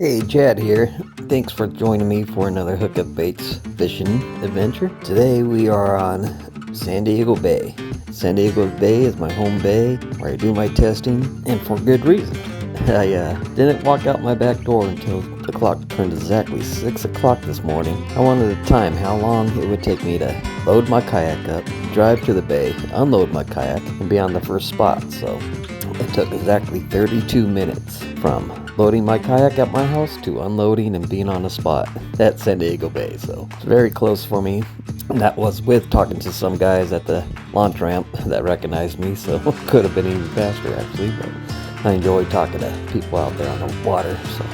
Hey, Chad here. Thanks for joining me for another Hookup Baits fishing adventure. Today we are on San Diego Bay. San Diego Bay is my home bay where I do my testing, and for good reason. I didn't walk out my back door until the clock turned exactly 6 o'clock this morning. I wanted to time how long it would take me to load my kayak up, drive to the bay, unload my kayak, and be on the first spot. So it took exactly 32 minutes from loading my kayak at my house to unloading and being on a spot at San Diego Bay. So it's very close for me. And that was with talking to some guys at the launch ramp that recognized me, so it could have been even faster actually, but I enjoy talking to people out there on the water. So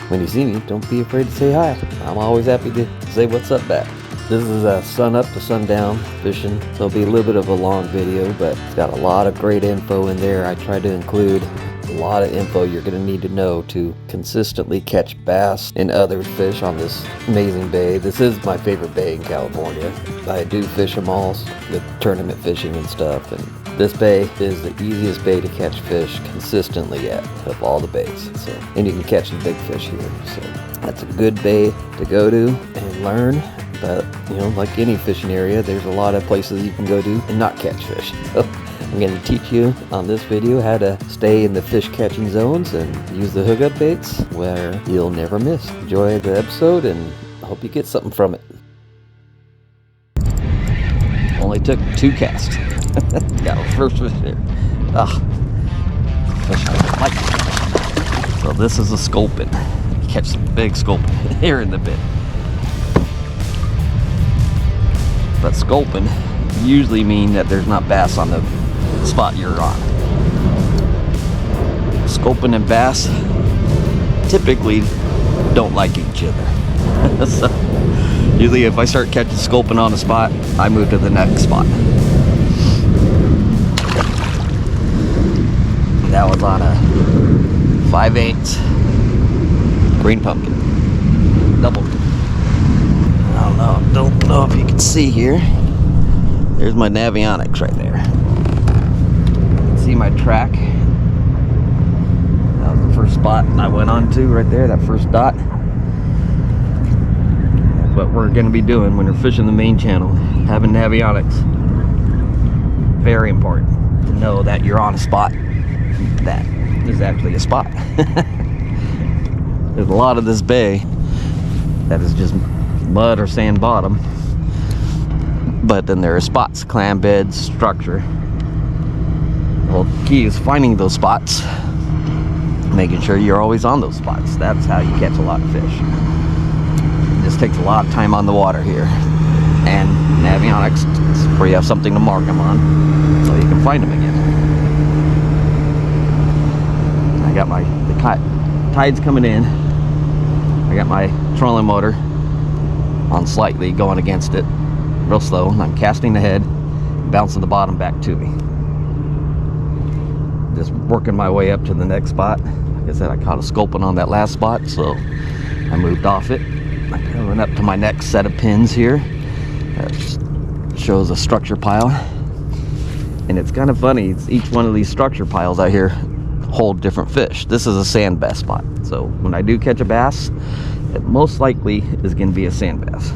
when you see me, don't be afraid to say hi. I'm always happy to say what's up back. This is sun up to sundown fishing, so it'll be a little bit of a long video, but it's got a lot of great info in there. I tried to include a lot of info you're going to need to know to consistently catch bass and other fish on this amazing bay. This is my favorite bay in California. I do fish them all with tournament fishing and stuff, and this bay is the easiest bay to catch fish consistently at of all the bays. So, and you can catch the big fish here. So that's a good bay to go to and learn. But, you know, like any fishing area, there's a lot of places you can go to and not catch fish. So I'm going to teach you on this video how to stay in the fish catching zones and use the hookup baits where you'll never miss. Enjoy the episode and I hope you get something from it. Only took 2 casts. Got our first fish here. Fish I don't like. So this is a sculpin. Catch some big sculpin here in the bit. But sculpin usually mean that there's not bass on the spot you're on. Sculpin and bass typically don't like each other. So usually if I start catching sculpin on a spot, I move to the next spot. And that was on a 5/8 green pumpkin. Double. Don't know if you can see here. There's my Navionics right there. You can see my track. That was the first spot I went on to right there, that first dot. That's what we're going to be doing when we're fishing the main channel, having Navionics. Very important to know that you're on a spot that is actually a spot. There's a lot of this bay that is just mud or sand bottom, but then there are spots, clam beds, structure. Well, the key is finding those spots, making sure you're always on those spots. That's how you catch a lot of fish. It just takes a lot of time on the water here, and Navionics is where you have something to mark them on so you can find them again. I got the tide's coming in. I got my trolling motor on slightly, going against it real slow, and I'm casting the head, bouncing the bottom back to me. Just working my way up to the next spot. Like I said, I caught a sculpin on that last spot, so I moved off it. I went up to my next set of pins here. That shows a structure pile, and it's kind of funny, each one of these structure piles out here hold different fish. This is a sandbass spot, so when I do catch a bass, it most likely is going to be a sandbass.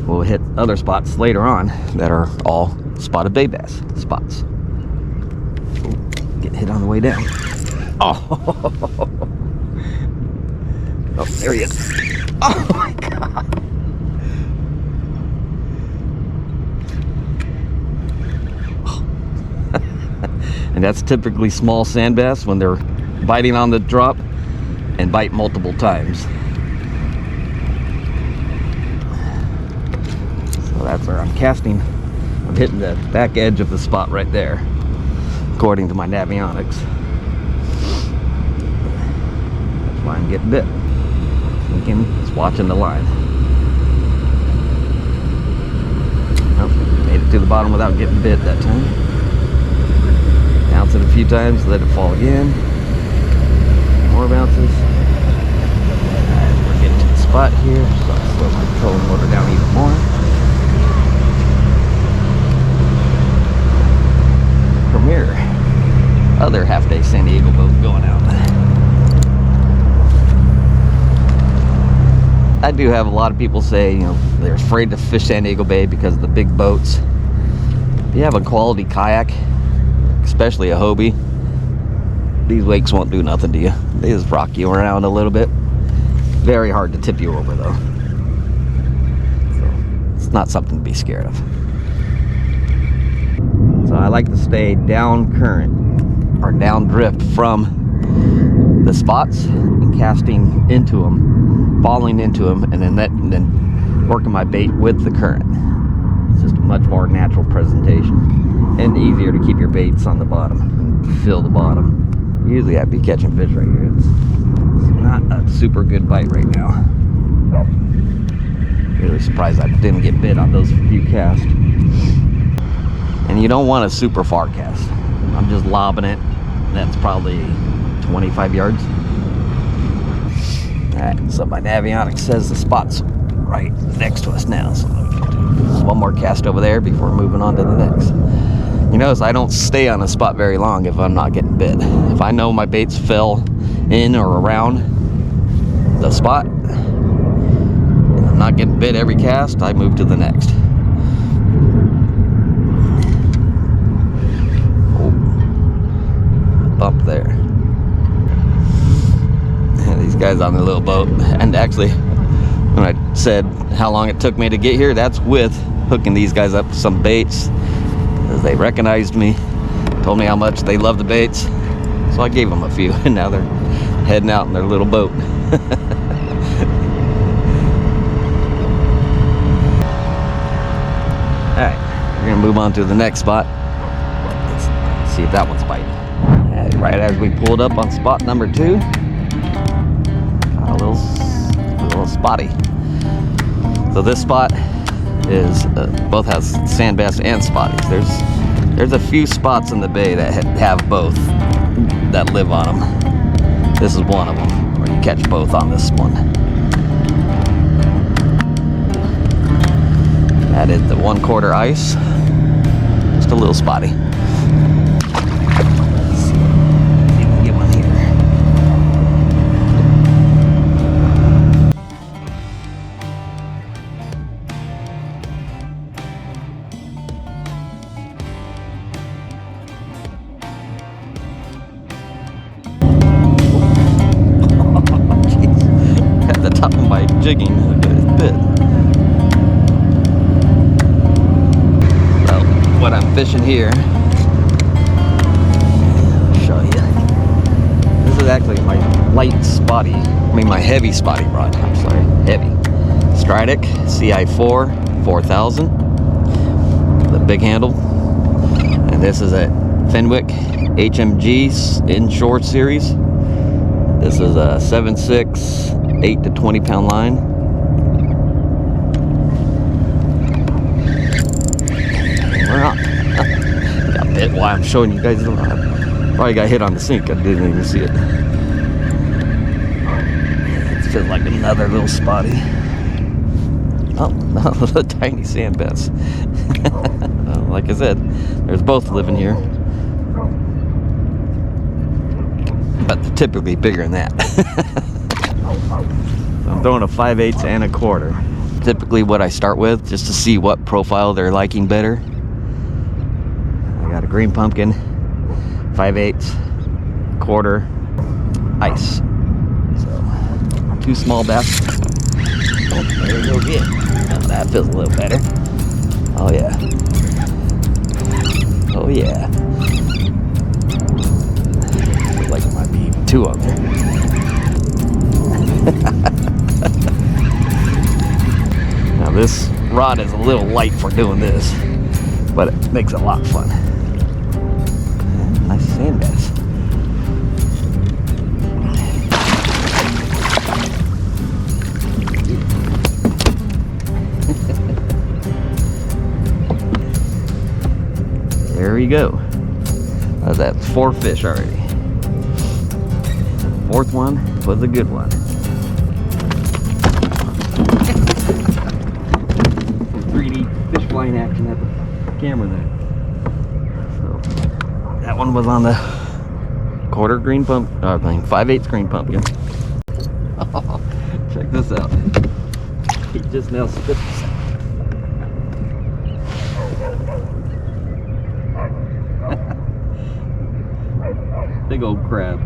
We'll hit other spots later on that are all spotted bay bass spots. Ooh, get hit on the way down. Oh, oh, there he is. Oh my God. And that's typically small sandbass when they're biting on the drop and bite multiple times. So that's where I'm casting. I'm hitting the back edge of the spot right there, according to my Navionics. That's why I'm getting bit. Thinking, just watching the line. Nope, made it to the bottom without getting bit that time. Bounce it a few times, let it fall again. More bounces. We're getting to the spot here, so I'll slow my trolling motor down even more. Premier, other half-day San Diego boat going out. do have a lot of people say, you know, they're afraid to fish San Diego Bay because of the big boats. If you have a quality kayak, especially a Hobie, these wakes won't do nothing to you. They just rock you around a little bit. Very hard to tip you over though. So it's not something to be scared of. So I like to stay down current or down drift from the spots and casting into them, falling into them, and then working my bait with the current. It's just a much more natural presentation and easier to keep your baits on the bottom and fill the bottom. Usually I'd be catching fish right here. It's not a super good bite right now. Really surprised I didn't get bit on those few casts. And you don't want a super far cast. I'm just lobbing it. That's probably 25 yards. Alright, so my Navionics says the spot's right next to us now. So one more cast over there before moving on to the next. You notice I don't stay on a spot very long if I'm not getting bit. If I know my baits fell in or around the spot and I'm not getting bit every cast, I move to the next. Oh, bump there. And these guys on the little boat. And actually, when I said how long it took me to get here, that's with hooking these guys up with some baits. As they recognized me, told me how much they love the baits, so I gave them a few, and now they're heading out in their little boat. Alright, we're gonna move on to the next spot. Let's see if that one's biting. And right as we pulled up on spot number 2, got a little spotty. So this spot is both has sandbass and spotties. There's a few spots in the bay that have both that live on them. This is one of them where you catch both on this one. That is the 1/4 ice. Just a little spotty. Let's see if we can get one here. Top of my jigging, look at his bit. So what I'm fishing here, I'll show you. This is actually my light spotty, my heavy spotty rod. I'm sorry, heavy. Stridic CI4 4000, the big handle, and this is a Fenwick HMG Inshore series. This is a 7/6. 8 to 20 pound line. We're up. Got bit while I'm showing you guys. Probably got hit on the sink. I didn't even see it. It feels like another little spotty. Oh, a tiny sandbass. Like I said, there's both living here, but they're typically bigger than that. I'm throwing a 5/8 and a 1/4. Typically what I start with, just to see what profile they're liking better. I got a green pumpkin, 5/8, 1/4, ice. So 2 small bass. Oh, there we go again. Now that feels a little better. Oh yeah. Oh yeah. Looks like there might be even 2 on there. Now this rod is a little light for doing this, but it makes it a lot of fun. Nice sandbass. There we go. That's 4 fish already. 4th one was a good one. 3D fish flying action at the camera there. So that one was on the 1/4 green pump, 5/8 green pumpkin. Check this out. just now spit. Big old crab.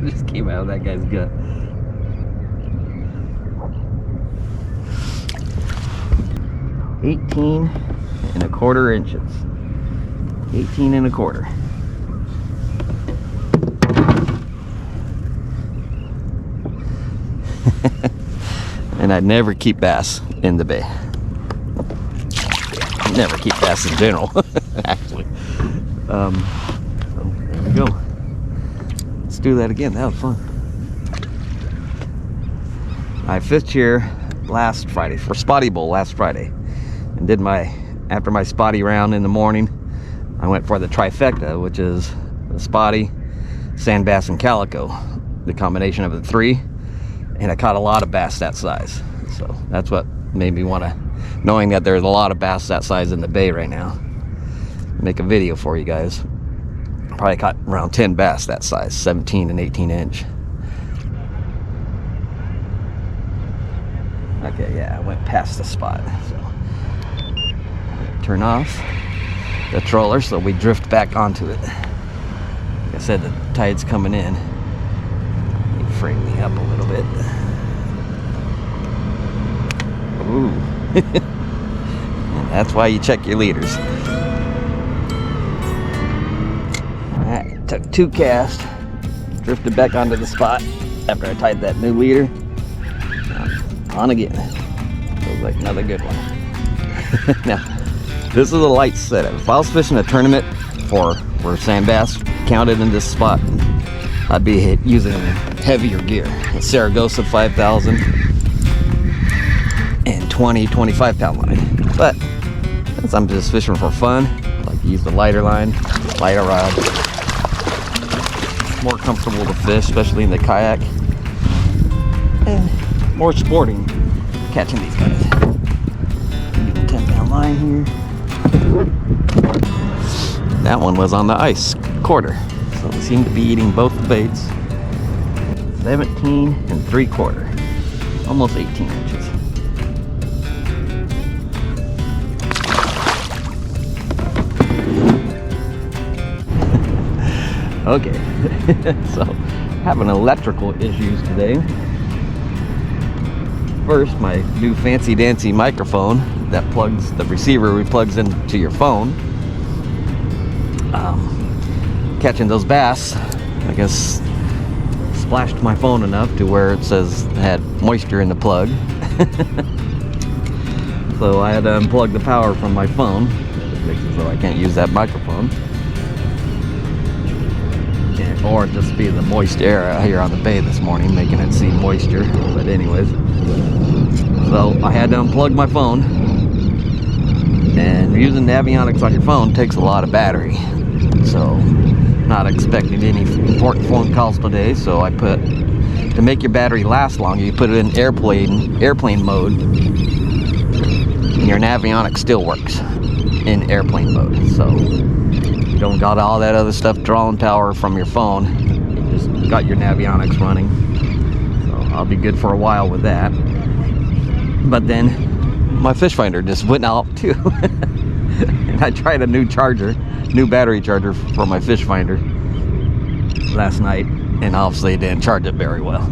Just came out of that guy's gut. $18.25 inches. 18.25. And I'd never keep bass in the bay. Never keep bass in general, actually. So there we go. Let's do that again. That was fun. I fished here last Friday for Spotty Bowl last Friday, and did after my spotty round in the morning, I went for the trifecta, which is the spotty, sandbass, and calico, the combination of the three. And I caught a lot of bass that size. So that's what made me want to, knowing that there's a lot of bass that size in the bay right now, make a video for you guys. Probably caught around 10 bass that size, 17 and 18 inch. Okay, yeah, I went past the spot. So turn off the troller so we drift back onto it. Like I said, the tide's coming in. Frame me up a little bit. Ooh. And that's why you check your leaders. Alright, took 2 casts, drifted back onto the spot after I tied that new leader. On again. Feels like another good one. Now, this is a light setup. If I was fishing a tournament where sand bass counted in this spot, I'd be using heavier gear. A Saragossa 5000 and 20-25 pound line. But since I'm just fishing for fun, I like to use the lighter line, lighter rod. More comfortable to fish, especially in the kayak, and more sporting catching these guys. 10 pound line here. That one was on the ice quarter. So we seem to be eating both the baits. 17.75, almost 18 inches. Okay, so having electrical issues today. First, my new fancy dancy microphone that plugs, the receiver plugs into your phone. Catching those bass, I guess, splashed my phone enough to where it says it had moisture in the plug. So I had to unplug the power from my phone, so I can't use that microphone. Or just be the moist air out here on the bay this morning, making it seem moisture. But anyways, so I had to unplug my phone. And using Navionics on your phone takes a lot of battery. So not expecting any important phone calls today, so I put, to make your battery last longer, you put it in airplane mode, and your Navionics still works in airplane mode. So you don't got all that other stuff drawing power from your phone, you just got your Navionics running. So I'll be good for a while with that. But then my fish finder just went out too. And I tried a new battery charger for my fish finder last night, and obviously it didn't charge it very well.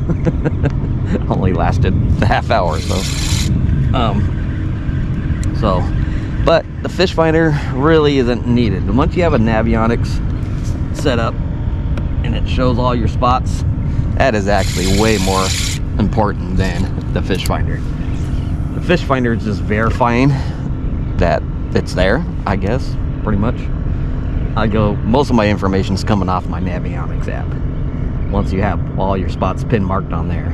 Only lasted a half hour or so. But the fish finder really isn't needed. And once you have a Navionics set up and it shows all your spots, that is actually way more important than the fish finder. The fish finder is just verifying that it's there, I guess, pretty much. Most of my information is coming off my Navionics app. Once you have all your spots pin marked on there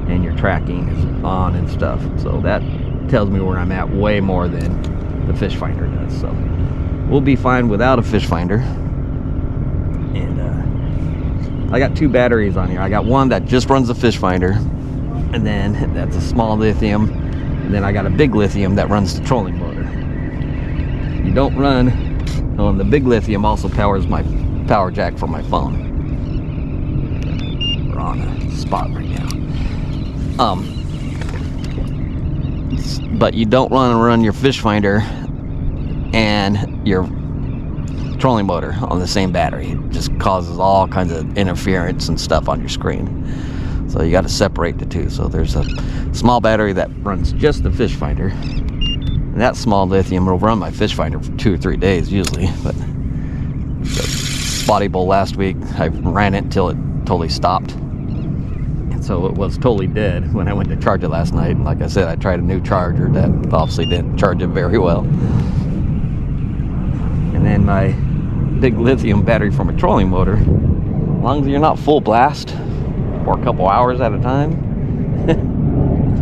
and your tracking is on and stuff. So that tells me where I'm at way more than the fish finder does. So we'll be fine without a fish finder. And I got 2 batteries on here. I got one that just runs the fish finder, and then that's a small lithium, and then I got a big lithium that runs the trolling motor. You don't run on the big lithium, also powers my power jack for my phone. We're on a spot right now. but you don't want to run your fish finder and your trolling motor on the same battery. It just causes all kinds of interference and stuff on your screen. So you got to separate the two. So there's a small battery that runs just the fish finder, and that small lithium will run my fish finder for 2 or 3 days usually. But the spotty bowl last week, I ran it until it totally stopped, and so it was totally dead when I went to charge it last night. And like I said, I tried a new charger that obviously didn't charge it very well. And then my big lithium battery for my trolling motor, as long as you're not full blast for a couple hours at a time,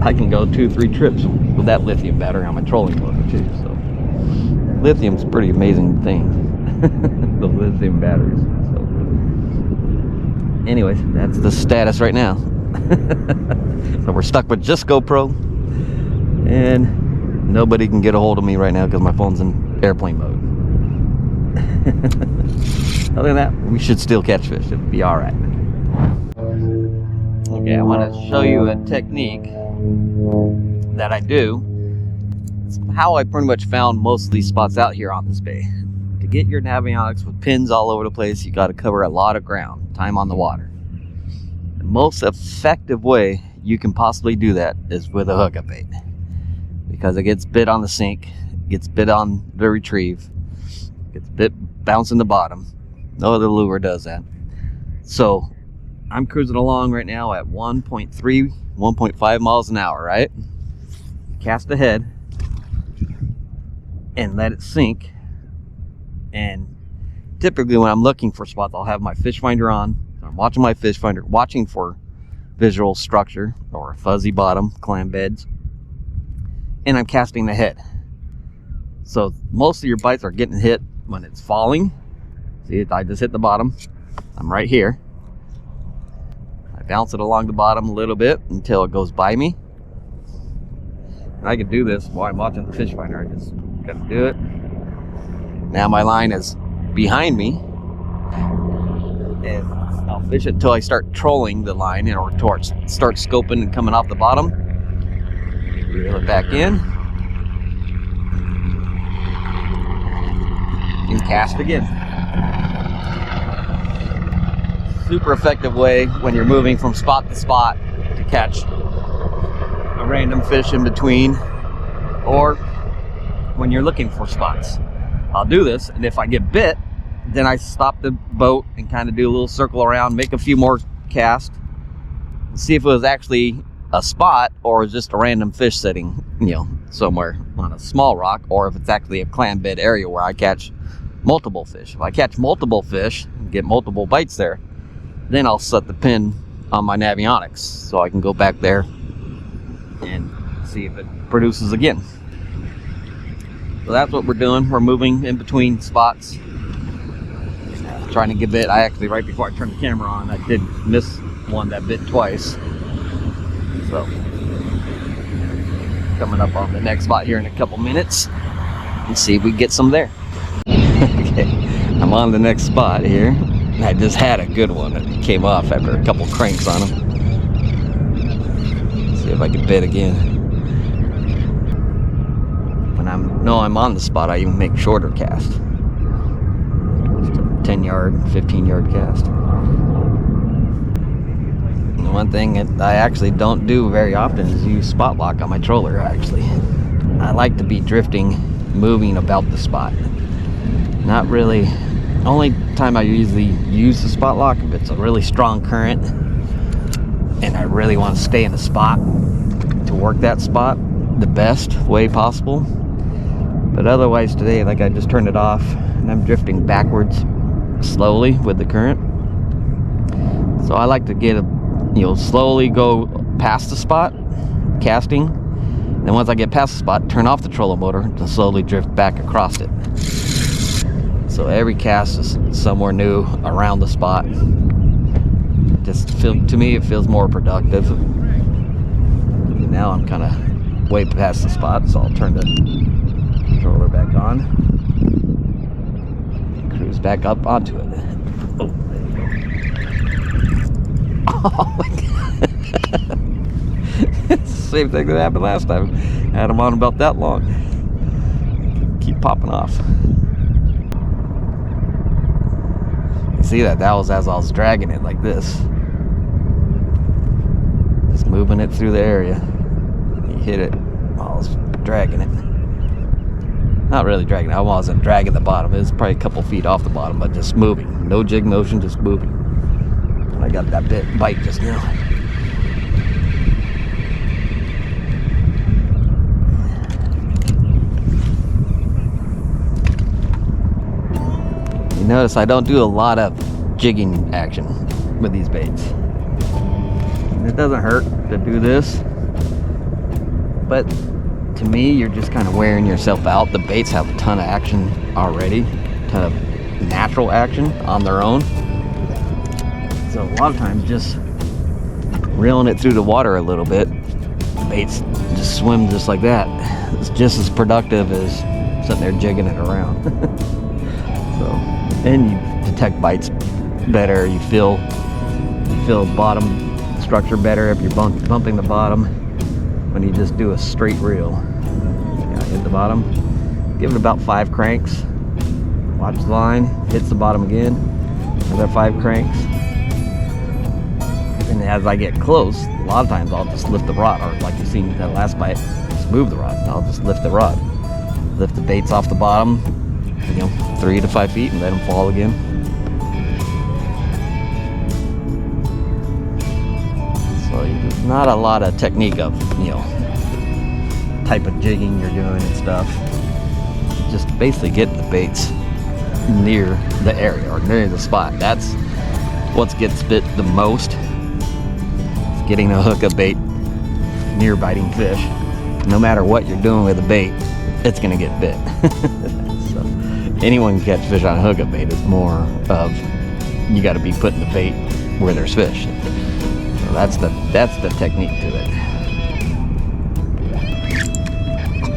I can go 2-3 trips with that lithium battery on my trolling motor too. So lithium's a pretty amazing thing. The lithium batteries. So anyways, that's the status right now. So we're stuck with just GoPro, and nobody can get a hold of me right now because my phone's in airplane mode. Other than that, we should still catch fish. It'll be all right. Okay, I want to show you a technique that I do. It's how I pretty much found most of these spots out here on this bay. To get your navionics with pins all over the place, you got to cover a lot of ground, time on the water. The most effective way you can possibly do that is with a hookup bait, because it gets bit on the sink, gets bit on the retrieve, gets bit bouncing the bottom. No other lure does that. So I'm cruising along right now at 1.3, 1.5 miles an hour, right? Cast ahead and let it sink. And typically when I'm looking for spots, I'll have my fish finder on. I'm watching my fish finder, watching for visual structure or fuzzy bottom, clam beds, and I'm casting ahead. So most of your bites are getting hit when it's falling. See, I just hit the bottom. I'm right here. I bounce it along the bottom a little bit until it goes by me. And I can do this while I'm watching the fish finder. I just gotta do it. Now my line is behind me, and I'll fish it until I start trolling the line, or start scoping and coming off the bottom. Reel it back in. And cast again. Super effective way when you're moving from spot to spot to catch a random fish in between, or when you're looking for spots. I'll do this, and if I get bit, then I stop the boat and kind of do a little circle around, make a few more casts, see if it was actually a spot or just a random fish sitting, somewhere on a small rock, or if it's actually a clam bed area where I catch multiple fish. If I catch multiple fish and get multiple bites there, then I'll set the pin on my navionics so I can go back there and see if it produces again. So that's what we're doing. We're moving in between spots, trying to get bit. I actually, right before I turned the camera on, I did miss one that bit twice. So coming up on the next spot here in a couple minutes and see if we get some there. Okay, I'm on the next spot here. I just had a good one that came off after a couple cranks on him. See if I can bit again. When I'm on the spot, I even make shorter casts. Just a 10-yard, 15-yard cast. And one thing that I actually don't do very often is use spot lock on my troller, actually. I like to be drifting, moving about the spot. Not really. Only time I usually use the spot lock if it's a really strong current and I really want to stay in the spot to work that spot the best way possible. But otherwise today, like, I just turned it off and I'm drifting backwards slowly with the current. So I like to get slowly go past the spot, casting. Then once I get past the spot, turn off the trolling motor to slowly drift back across it. So every cast is somewhere new around the spot. To me, it feels more productive. And now I'm kind of way past the spot, so I'll turn the controller back on and cruise back up onto it. Oh my God. Same thing that happened last time. Had them on about that long. Keep popping off. You see that? That was as I was dragging it like this. Just moving it through the area. You hit it while I was dragging it. Not really dragging it. I wasn't dragging the bottom. It was probably a couple feet off the bottom, but just moving. No jig motion, just moving. And I got that bite just now. You notice I don't do a lot of jigging action with these baits. And it doesn't hurt to do this, but to me, you're just kind of wearing yourself out. The baits have a ton of action already, a ton of natural action on their own. So a lot of times just reeling it through the water a little bit, the baits just swim just like that. It's just as productive as sitting there jigging it around. So, and you detect bites better. You feel bottom structure better if you're bumping the bottom when you just do a straight reel. Hit the bottom, give it about 5 cranks, watch the line, hits the bottom again, another 5 cranks, and as I get close, a lot of times I'll just lift the rod, or like you've seen that last bite, just move the rod. I'll just lift the rod, lift the baits off the bottom, 3 to 5 feet, and let them fall again. So there's not a lot of technique of type of jigging you're doing and stuff. Just basically getting the baits near the area or near the spot. That's what gets bit the most. It's getting a hookup bait near biting fish. No matter what you're doing with the bait, it's gonna get bit. So anyone can catch fish on a hookup bait. It's more of you got to be putting the bait where there's fish. So that's the technique to it.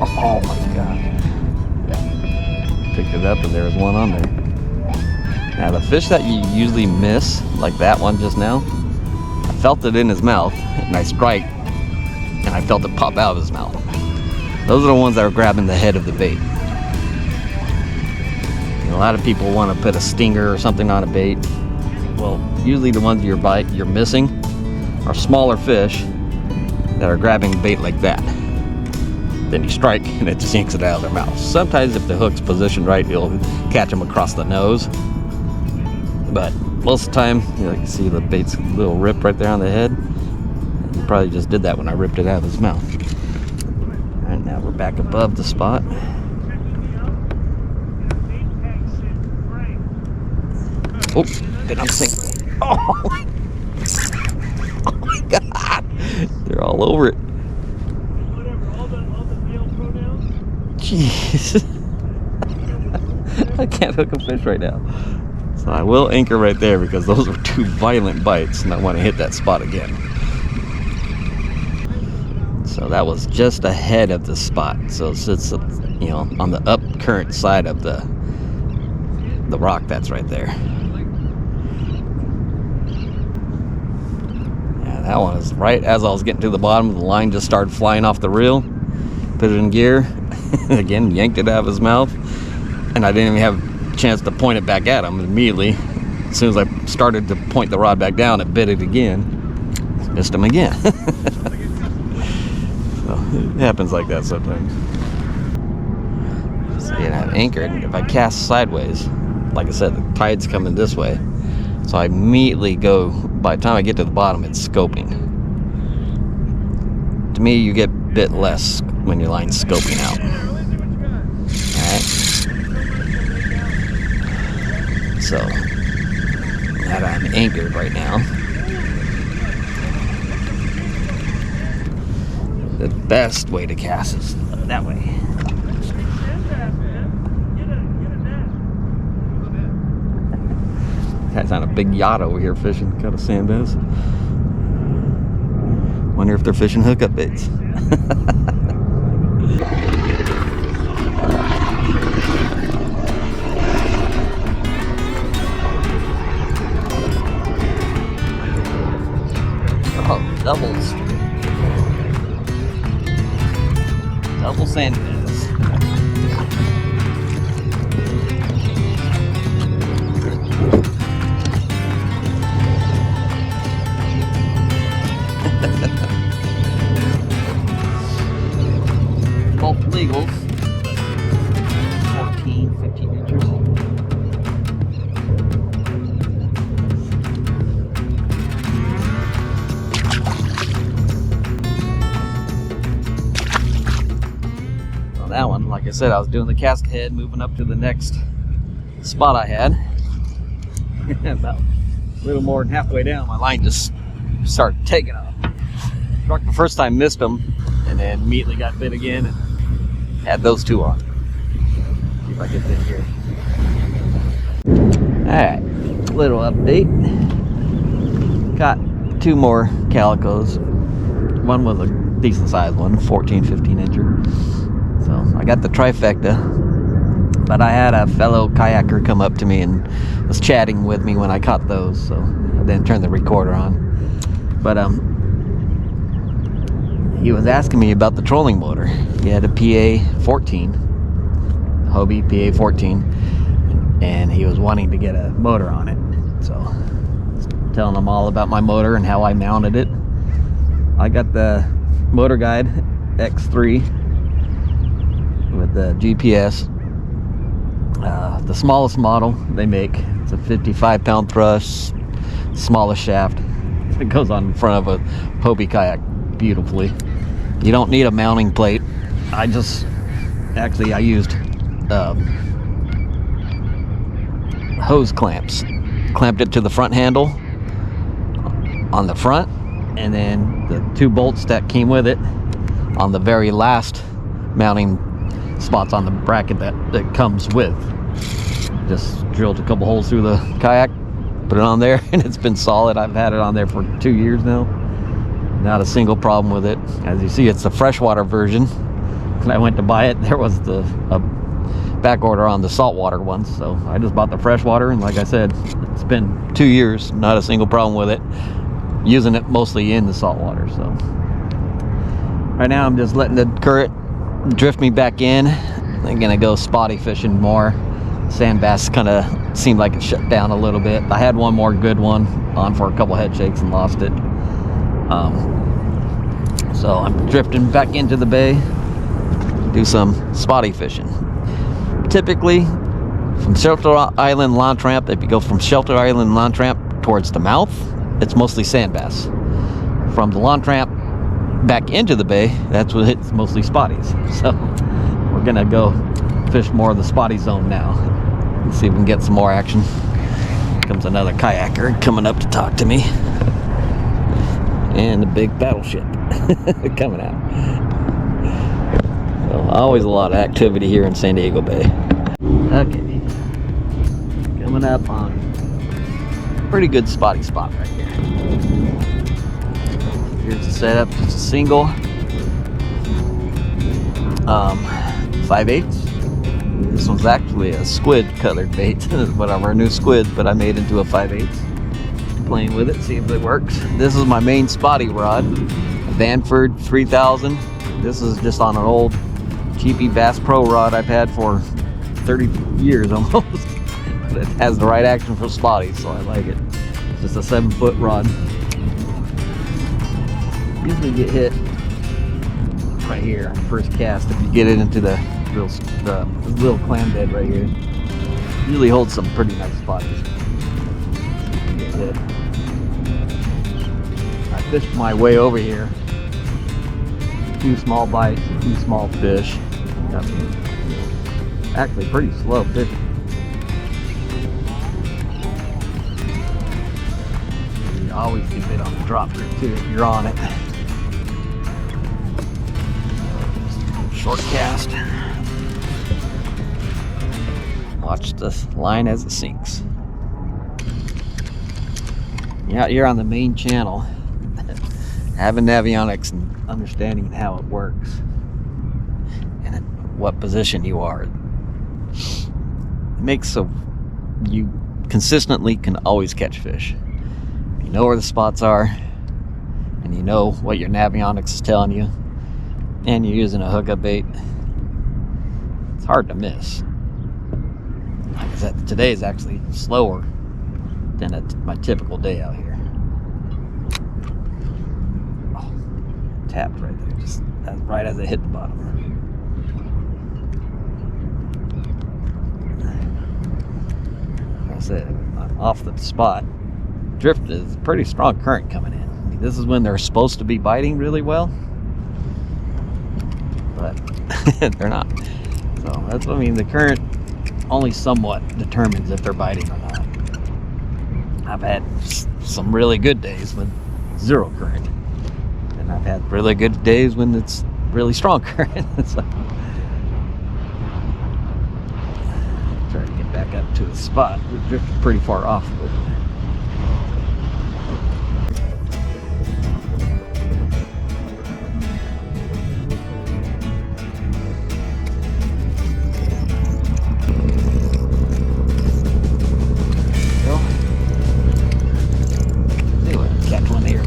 Oh my god. Picked it up and there was one on there. Now the fish that you usually miss, like that one just now, I felt it in his mouth and I strike and I felt it pop out of his mouth. Those are the ones that are grabbing the head of the bait. A lot of people want to put a stinger or something on a bait. Well, usually the ones you're missing are smaller fish that are grabbing bait like that. Then you strike and it just yanks it out of their mouth. Sometimes if the hook's positioned right, you'll catch them across the nose. But most of the time, you can see the bait's little rip right there on the head. You probably just did that when I ripped it out of his mouth. All right, now we're back above the spot. Oh, then I'm sinking. Oh. Oh my god, they're all over it. Jeez. I can't hook a fish right now. So I will anchor right there because those were 2 violent bites and I want to hit that spot again. So that was just ahead of the spot. So it's on the up current side of the rock that's right there. Yeah, that one is right as I was getting to the bottom, the line just started flying off the reel. Put it in gear. Again, yanked it out of his mouth, and I didn't even have a chance to point it back at him immediately. As soon as I started to point the rod back down, it bit it again. Missed him again. So it happens like that sometimes. So I'm anchored. If I cast sideways, like I said, the tide's coming this way, so I immediately go. By the time I get to the bottom, it's scoping. To me, you get bit less when your line's scoping out. Alright. So, now that I'm anchored right now, the best way to cast is that way. Guy's on a big yacht over here fishing, got a sandbass. Wonder if they're fishing hookup baits. Oh, doubles. Double sandbass. Both legals. 14, 15 inches. That one, like I said, I was doing the cast head, moving up to the next spot I had. About a little more than halfway down, my line just started taking off. Struck the first time, missed them, and then immediately got bit again and had those two on. See if I get this here. Alright, little update. Got two more calicos. One was a decent sized one, 14, 15 incher. So I got the trifecta, but I had a fellow kayaker come up to me and was chatting with me when I caught those, so I didn't turn the recorder on. But he was asking me about the trolling motor. He had a PA-14, Hobie PA-14, and he was wanting to get a motor on it. So I was telling him all about my motor and how I mounted it. I got the Motor Guide X3 with the GPS, the smallest model they make. It's a 55-pound thrust, smallest shaft. It goes on in front of a Hobie kayak beautifully. You don't need a mounting plate. I used hose clamps. Clamped it to the front handle on the front, and then the two bolts that came with it on the very last mounting spots on the bracket that comes with. Just drilled a couple holes through the kayak, put it on there, and it's been solid. I've had it on there for 2 years now. Not a single problem with it. As you see, it's the freshwater version. When I went to buy it, there was a back order on the saltwater ones, so I just bought the freshwater, and like I said, it's been 2 years, not a single problem with it. Using it mostly in the saltwater. So right now I'm just letting the current drift me back in. I'm gonna go spotty fishing more. Sandbass kind of seemed like it shut down a little bit. I had one more good one on for a couple head shakes and lost it. So I'm drifting back into the bay, do some spotty fishing. Typically from Shelter Island launch ramp, if you go from Shelter Island launch ramp towards the mouth, it's mostly sandbass. From the launch ramp back into the bay, that's what it's mostly spotties. So we're gonna go fish more of the spotty zone now. Let's see if we can get some more action. Here comes another kayaker coming up to talk to me. And the big battleship coming out. So always a lot of activity here in San Diego Bay. Okay, coming up on a pretty good spotty spot right here. Here's the setup, just a single 5/8. This one's actually a squid colored bait. One of our new squids, but I made into a 5/8. Playing with it, see if it works. This is my main spotty rod, a Vanford 3000. This is just on an old cheapy Bass Pro rod I've had for 30 years almost. But it has the right action for spotties, so I like it. It's just a 7-foot rod. Usually get hit right here on the first cast if you get it into the little clam bed right here. Usually holds some pretty nice spotties. Get hit. I fished my way over here. 2 small bites, 2 small fish. Got me actually pretty slow fishing. You always get bit on the drop here too if you're on it. Short cast. Watch the line as it sinks. You're out here on the main channel, having avionics and understanding how it works and in what position you are. It makes so you consistently can always catch fish. You know where the spots are, and you know what your navionics is telling you. and you're using a hookup bait, it's hard to miss. Like I said, today is actually slower than my typical day out here. Oh, tapped right there, just right as it hit the bottom. Like I said, I'm off the spot. Drift is a pretty strong current coming in. I mean, this is when they're supposed to be biting really well, but they're not. So that's what I mean. The current only somewhat determines if they're biting or not. I've had some really good days with zero current, and I've had really good days when it's really strong current. So, try to get back up to the spot. We've drifted pretty far off of it.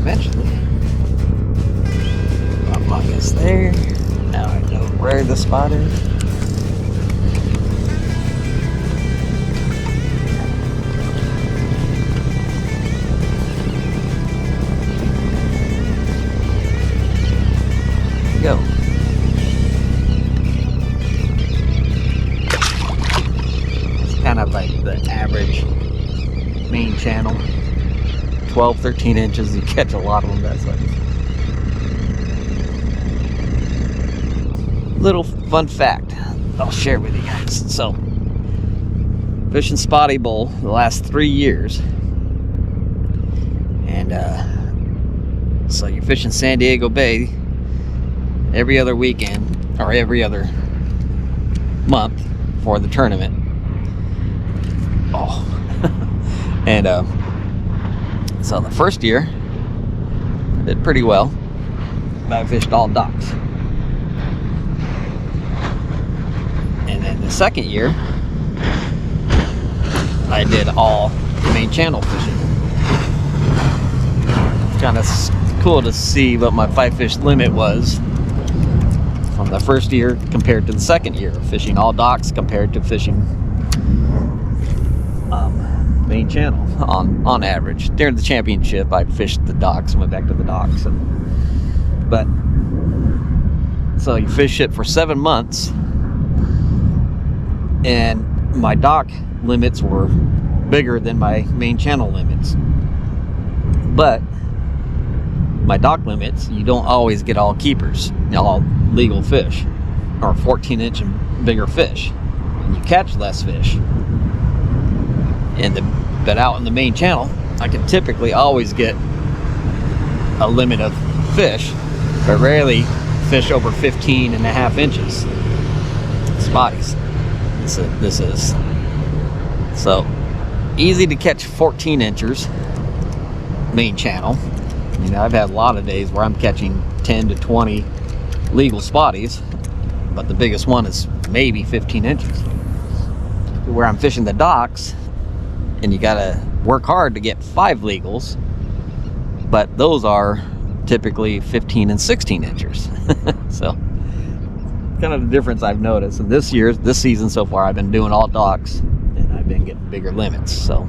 Eventually. My block is there. Now I know where the spot is. Go. It's kind of like the average main channel. 12, 13 inches, you catch a lot of them that size. Little fun fact I'll share with you guys. So, fishing spotty bull the last 3 years, and so you're fishing San Diego Bay every other weekend or every other month for the tournament. Oh, and so the first year, I did pretty well. I fished all docks. And then the second year, I did all main channel fishing. It's kind of cool to see what my 5-fish limit was from the first year compared to the second year. Fishing all docks compared to fishing main channel on average. During the championship, I fished the docks and went back to the docks. But so you fish it for 7 months, and my dock limits were bigger than my main channel limits. But my dock limits, you don't always get all keepers, all legal fish, or 14-inch and bigger fish, and you catch less fish. But out in the main channel, I can typically always get a limit of fish, but rarely fish over 15.5 inches. Spotties. This is so easy to catch 14 inchers main channel. You know, I've had a lot of days where I'm catching 10 to 20 legal spotties, but the biggest one is maybe 15 inches. Where I'm fishing the docks, and you gotta work hard to get 5 legals, but those are typically 15 and 16 inches. So kind of the difference I've noticed. And this season so far, I've been doing all docks, and I've been getting bigger limits. So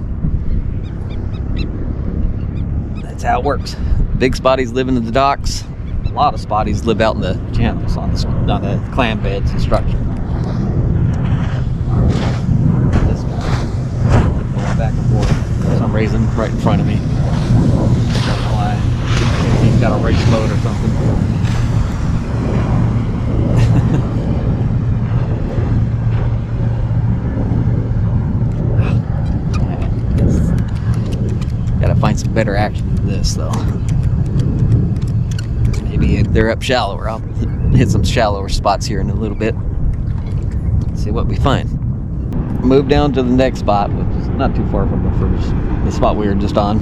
that's how it works. Big spotties live in the docks. A lot of spotties live out in the channels on the clam beds and structure. Back and forth for some reason right in front of me. I don't know why. He's got a race mode or something. Gotta find some better action than this though. Maybe they're up shallower. I'll hit some shallower spots here in a little bit. See what we find. Move down to the next spot, which is not too far from the spot we were just on,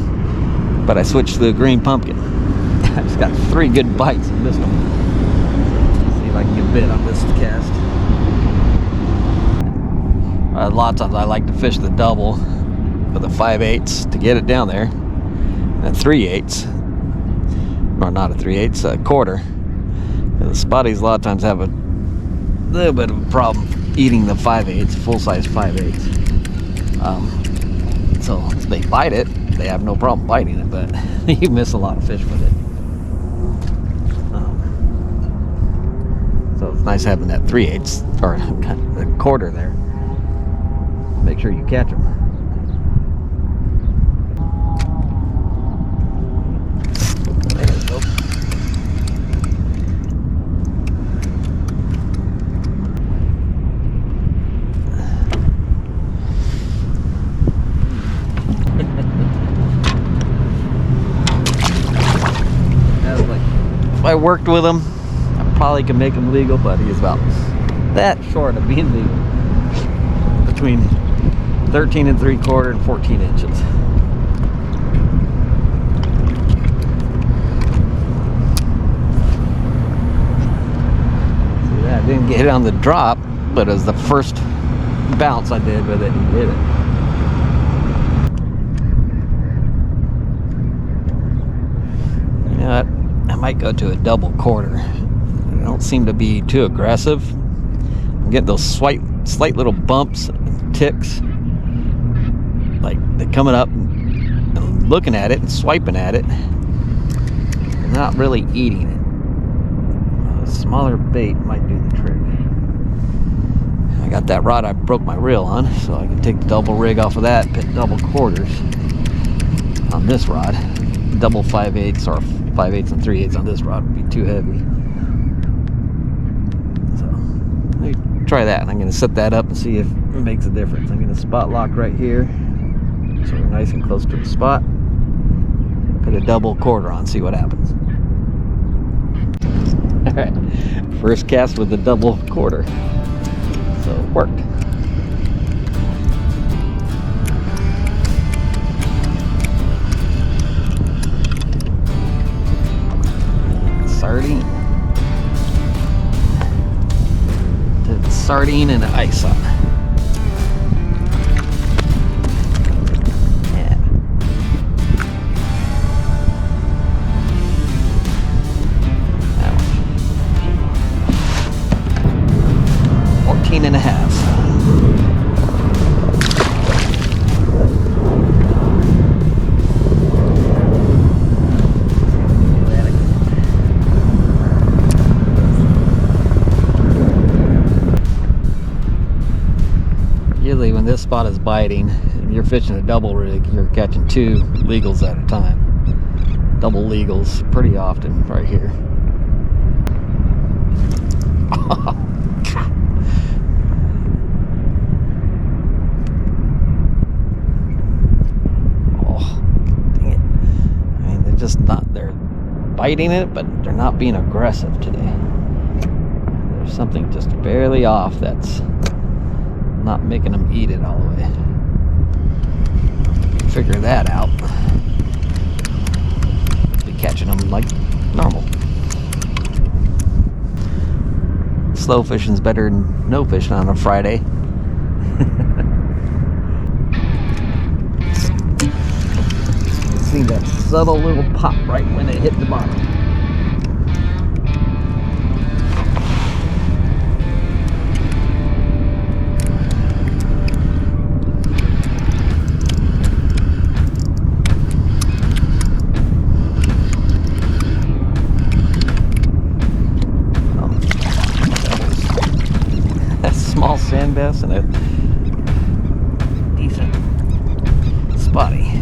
but I switched to the green pumpkin. I just got 3 good bites and missed them. Let's see if I can get a bit on this cast. A lot of times I like to fish the double with a 5/8 to get it down there, and a 3/8, or not a 3/8, a quarter, The spotties a lot of times have a little bit of a problem eating the 5/8, full-size 5/8. So if they bite it, they have no problem biting it, but you miss a lot of fish with it. So it's nice having that 3/8 or a quarter there. Make sure you catch them. There we go. If I worked with him, I probably could make him legal, but he's about that short of being legal. Between 13 3/4 and 14 inches. See that? I didn't get it on the drop, but it was the first bounce I did with it, he did it. You know what? I might go to a double quarter. They don't seem to be too aggressive. I'm getting those slight little bumps, ticks, like they're coming up and looking at it and swiping at it. They're not really eating it. A smaller bait might do the trick. I got that rod I broke my reel on, so I can take the double rig off of that, put double quarters on this rod. Double 5/8 or 5/8 and 3/8 on this rod would be too heavy. So let me try that, and I'm going to set that up and see if it makes a difference. I'm going to spot lock right here, so we're nice and close to the spot. Put a double quarter on, see what happens. All right, first cast with the double quarter, so it worked. Sardine. Did sardine and ice on. Yeah. That one. 14 and a half. Usually when this spot is biting, if you're fishing a double rig, you're catching 2 legals at a time. Double legals pretty often right here. Oh, dang it. I mean, they're just not, they're biting it, but they're not being aggressive today. There's something just barely off that's not making them eat it all the way. Figure that out. Be catching them like normal. Slow fishing's better than no fishing on a Friday. See that subtle little pop right when they hit the bottom. Small sandbass and a decent spotty.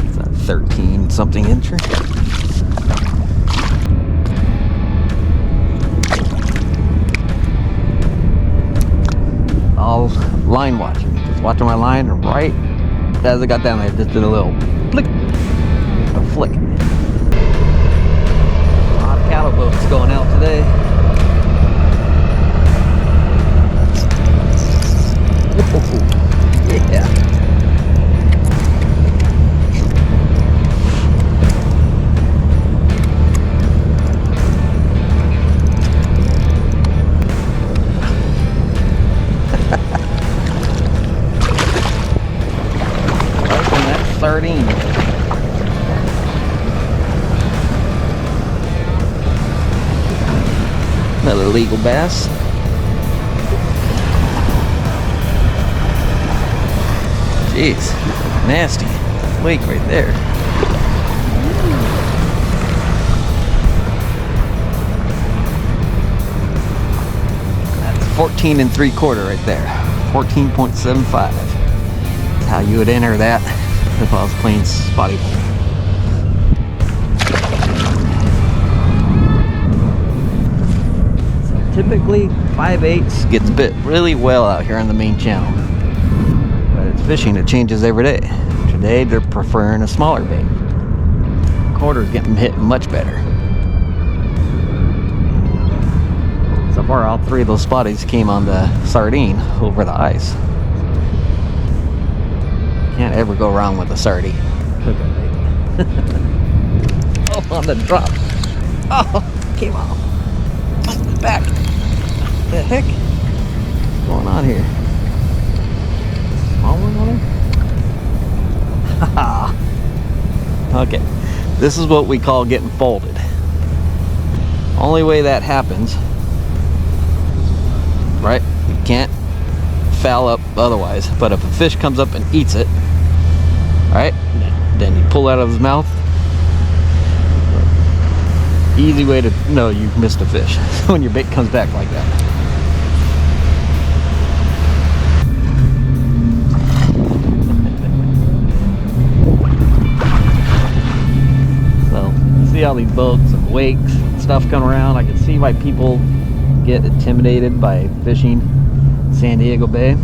It's a 13 something incher. All line watching, just watching my line, and right as I got down there, just did a little flick, a flick. A lot of Calico boats going out today. Yeah. Right from that sardine. legal bass. Jeez, nasty wake right there. That's 14 3/4 right there. 14.75. That's how you would enter that if I was playing spotty pole. Typically 5/8 gets bit really well out here on the main channel, but it's fishing, it changes every day. Today they're preferring a smaller bait. Quarter's getting hit much better. So far all three of those spotties came on the sardine over the ice. Can't ever go wrong with a sardine hookup bait. Oh, on the drop. Oh, came off. Back. What the heck? What's going on here? Small one on him? Okay. This is what we call getting folded. Only way that happens, right? You can't foul up otherwise. But if a fish comes up and eats it, right? Then you pull it out of his mouth. Easy way to know you've missed a fish when your bait comes back like that. So you see all these boats and wakes and stuff come around. I can see why people get intimidated by fishing San Diego Bay.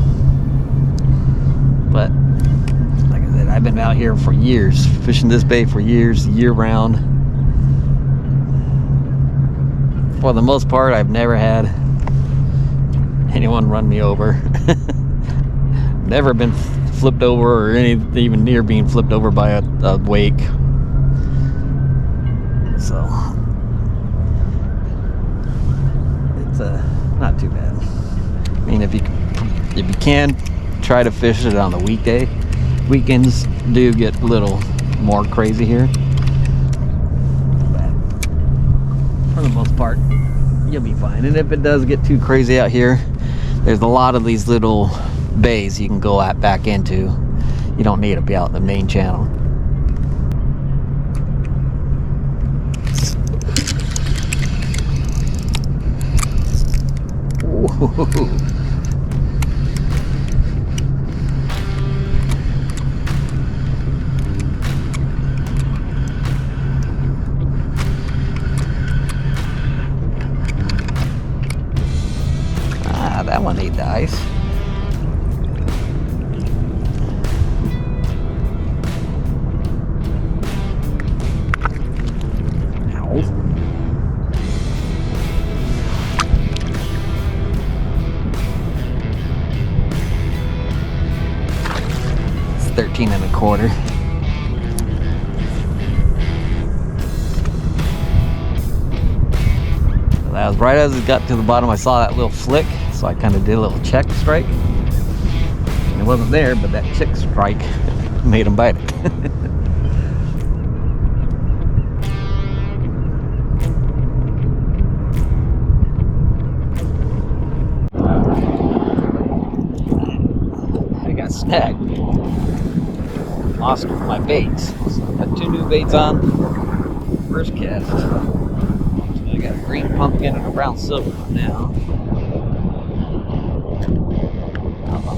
But like I said, I've been out here for years, fishing this bay for years, year round. For the most part, I've never had anyone run me over. Never been flipped over or even near being flipped over by a wake. So it's not too bad. I mean, if you can try to fish it on the weekday. Weekends do get a little more crazy here. For the most part, you'll be fine. And if it does get too crazy out here, there's a lot of these little bays you can go back into. You don't need to be out in the main channel. Ooh. That one ate the ice. Ow. It's 13 1/4. That was right as it got to the bottom. I saw that little flick. So I kind of did a little check strike. And it wasn't there, but that check strike made him bite it. I got snagged. Lost my baits. So I got 2 new baits on. First cast. So I got a green pumpkin and a brown silver now.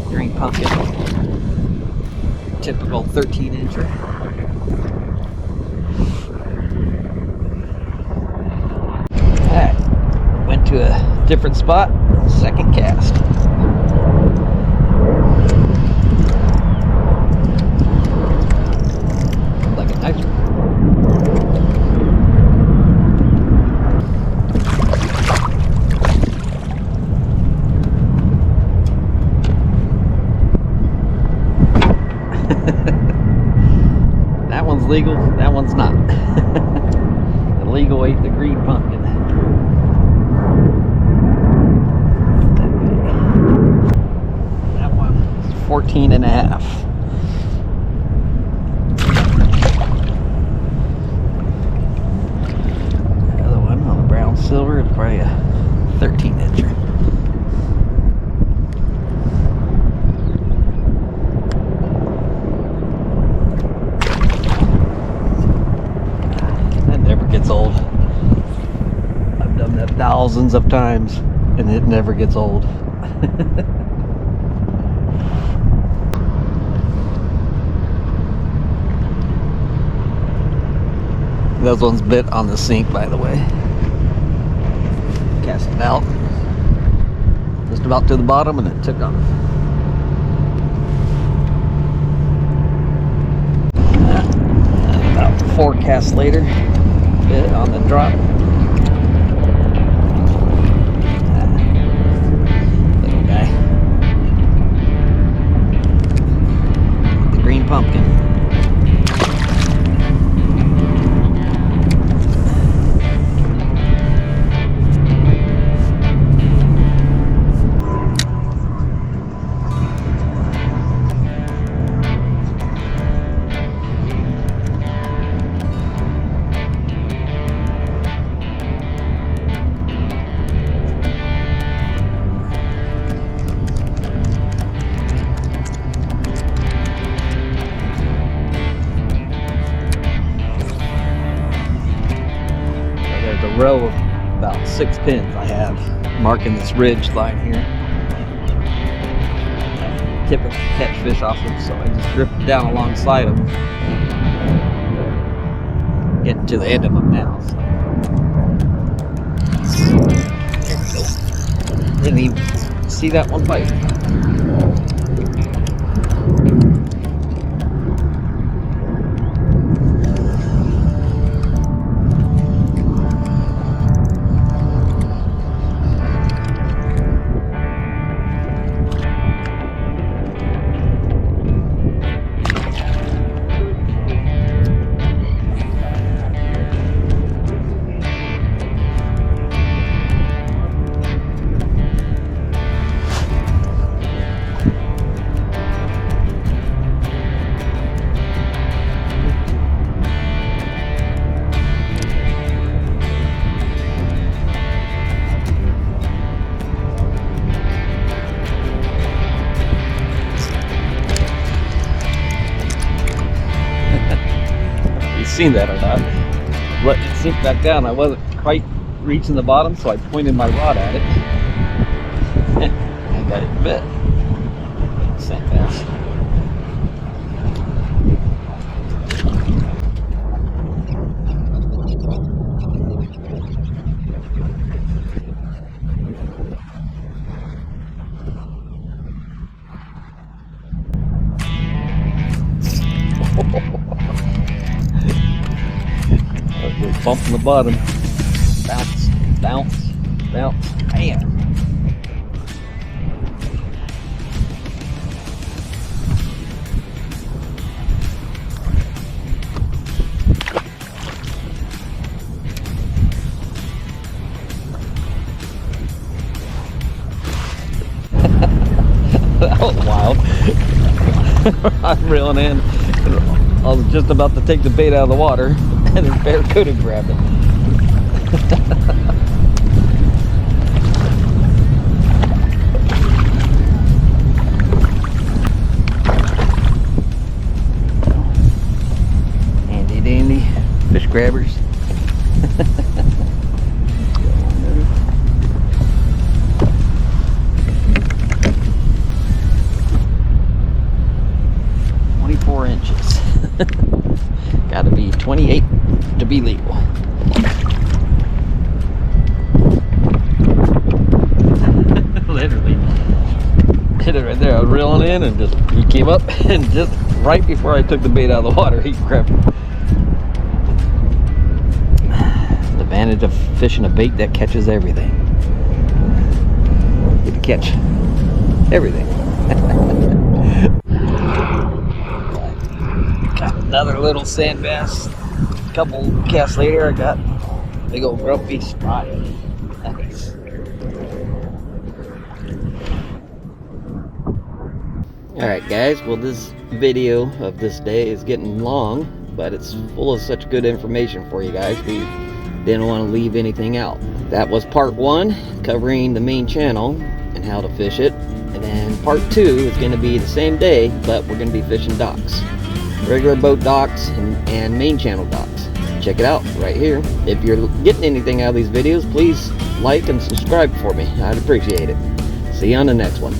Green pumpkin, typical 13-incher. Alright, went to a different spot, second cast. Like a nice one. That one's legal, that one's not. The legal ate the green pumpkin. That one is 14 1/2. The other one on the brown silver is probably a 13 thousands of times, and it never gets old. Those ones bit on the sink, by the way. Cast it out just about to the bottom, and it took off. About 4 casts later, bit on the drop. Little guy. The green pumpkin. Row of about 6 pins I have marking this ridge line here. Typically catch fish off them, so I just drift down alongside them. Getting to the end of them now. So. There we go. Didn't even see that one bite. Seen that or not. Let it sink back down. I wasn't quite reaching the bottom, so I pointed my rod at it and got it bit. Sandbass. Bump on the bottom. Bounce, bounce, bounce. Bam. That was wild. I'm reeling in. I was just about to take the bait out of the water, and this barracuda grabbed it. Handy dandy fish grabbers. Gotta be 28 to be legal. Literally hit it right there. I was reeling in and just he came up and just right before I took the bait out of the water, he grabbed it. The advantage of fishing a bait that catches everything. You get to catch everything. Another little sand bass. A couple casts later, I got big old grumpy spot. Nice. Alright guys, well this video of this day is getting long, but it's full of such good information for you guys. We didn't want to leave anything out. That was part 1, covering the main channel and how to fish it. And then part 2 is going to be the same day, but we're going to be fishing docks. Regular boat docks and main channel docks. check it out right here. If you're getting anything out of these videos, please like and subscribe for me. I'd appreciate it. See you on the next one.